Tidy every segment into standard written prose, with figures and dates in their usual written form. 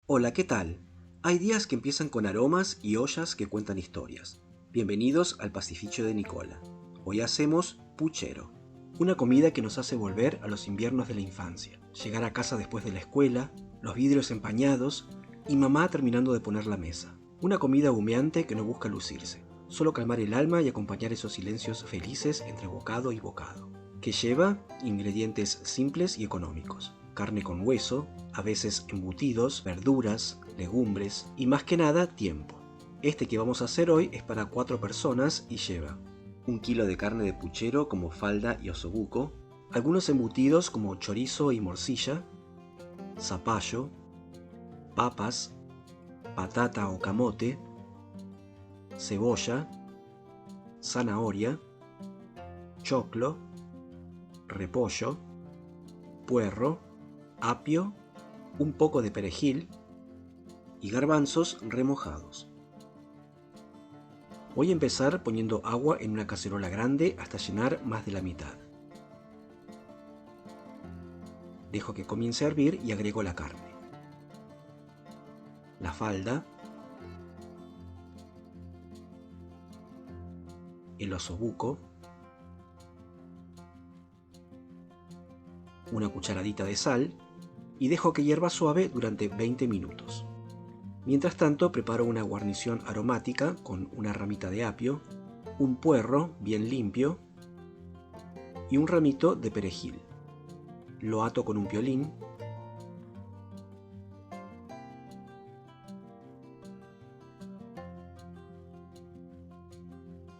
Hola, ¿qué tal? Hay días que empiezan con aromas y ollas que cuentan historias. Bienvenidos al pastificio de Nicola. Hoy hacemos puchero, una comida que nos hace volver a los inviernos de la infancia. Llegar a casa después de la escuela, los vidrios empañados y mamá terminando de poner la mesa. Una comida humeante que no busca lucirse, solo calmar el alma y acompañar esos silencios felices entre bocado y bocado. Que lleva ingredientes simples y económicos. Carne con hueso, a veces embutidos, verduras, legumbres y más que nada tiempo. Este que vamos a hacer hoy es para 4 personas y lleva 1 kilo de carne de puchero como falda y osobuco, algunos embutidos como chorizo y morcilla, zapallo, papas, patata o camote, cebolla, zanahoria, choclo, repollo, puerro, apio, un poco de perejil y garbanzos remojados. Voy a empezar poniendo agua en una cacerola grande hasta llenar más de la mitad. Dejo que comience a hervir y agrego la carne, la falda, el osobuco, una cucharadita de sal y dejo que hierva suave durante 20 minutos. Mientras tanto preparo una guarnición aromática con una ramita de apio, un puerro bien limpio y un ramito de perejil. Lo ato con un piolín.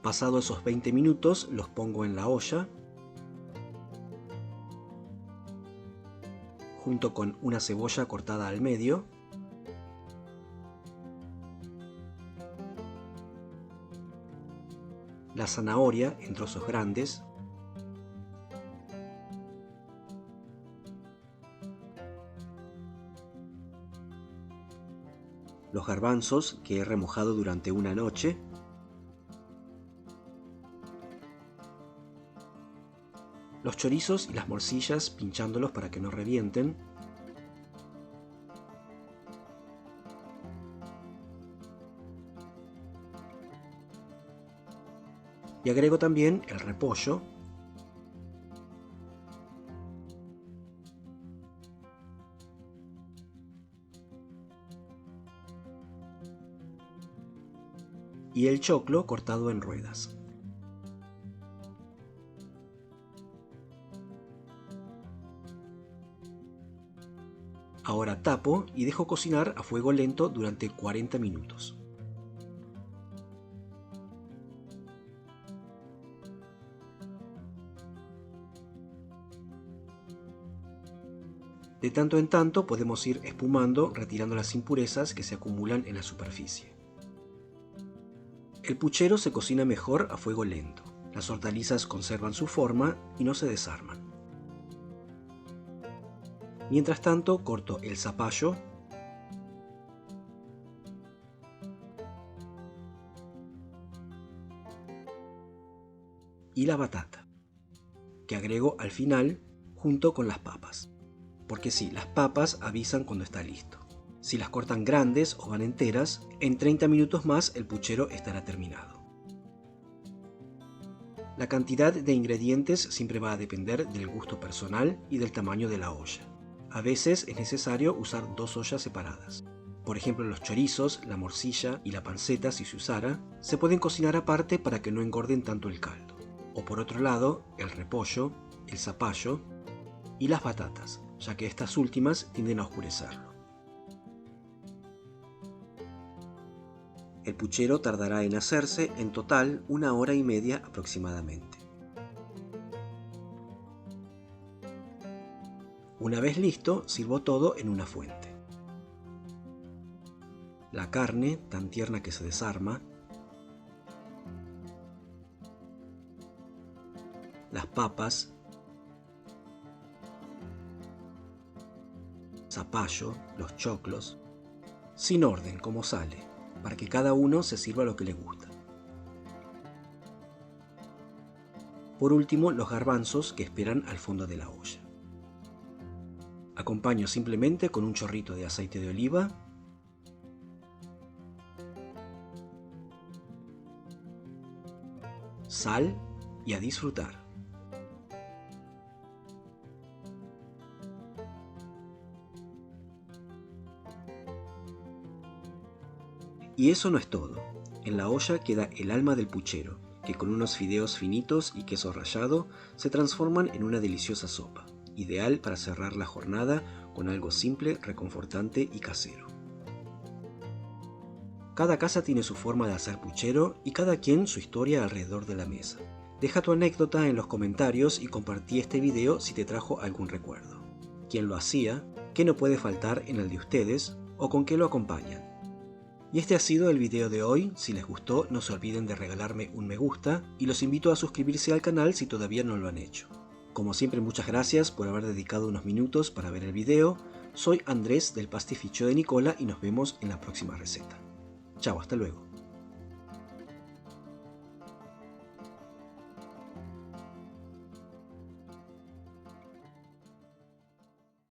Pasado esos 20 minutos los pongo en la olla junto con una cebolla cortada al medio, la zanahoria en trozos grandes, los garbanzos que he remojado durante una noche, los chorizos y las morcillas pinchándolos para que no revienten, y agrego también el repollo, y el choclo cortado en ruedas. Ahora tapo y dejo cocinar a fuego lento durante 40 minutos. De tanto en tanto podemos ir espumando retirando las impurezas que se acumulan en la superficie. El puchero se cocina mejor a fuego lento. Las hortalizas conservan su forma y no se desarman. Mientras tanto corto el zapallo, y la batata, que agrego al final junto con las papas. Porque sí, las papas avisan cuando está listo. Si las cortan grandes o van enteras, en 30 minutos más el puchero estará terminado. La cantidad de ingredientes siempre va a depender del gusto personal y del tamaño de la olla. A veces es necesario usar 2 ollas separadas. Por ejemplo, los chorizos, la morcilla y la panceta, si se usara, se pueden cocinar aparte para que no engorden tanto el caldo. O por otro lado, el repollo, el zapallo y las batatas, ya que estas últimas tienden a oscurecerlo. El puchero tardará en hacerse en total 1 hora y media aproximadamente. Una vez listo, sirvo todo en una fuente. La carne, tan tierna que se desarma, las papas, zapallo, los choclos, sin orden como sale, para que cada uno se sirva lo que le gusta. Por último, los garbanzos que esperan al fondo de la olla. Acompaño simplemente con un chorrito de aceite de oliva sal y a disfrutar. Y eso no es todo. En la olla queda el alma del puchero, que con unos fideos finitos y queso rallado se transforman en una deliciosa sopa, ideal para cerrar la jornada con algo simple, reconfortante y casero. Cada casa tiene su forma de hacer puchero y cada quien su historia alrededor de la mesa. Deja tu anécdota en los comentarios y compartí este video si te trajo algún recuerdo. ¿Quién lo hacía? ¿Qué no puede faltar en el de ustedes? ¿O con qué lo acompañan? Y este ha sido el video de hoy. Si les gustó, no se olviden de regalarme un me gusta y los invito a suscribirse al canal si todavía no lo han hecho. Como siempre, muchas gracias por haber dedicado unos minutos para ver el video. Soy Andrés del Pastificio de Nicola y nos vemos en la próxima receta. Chao, hasta luego.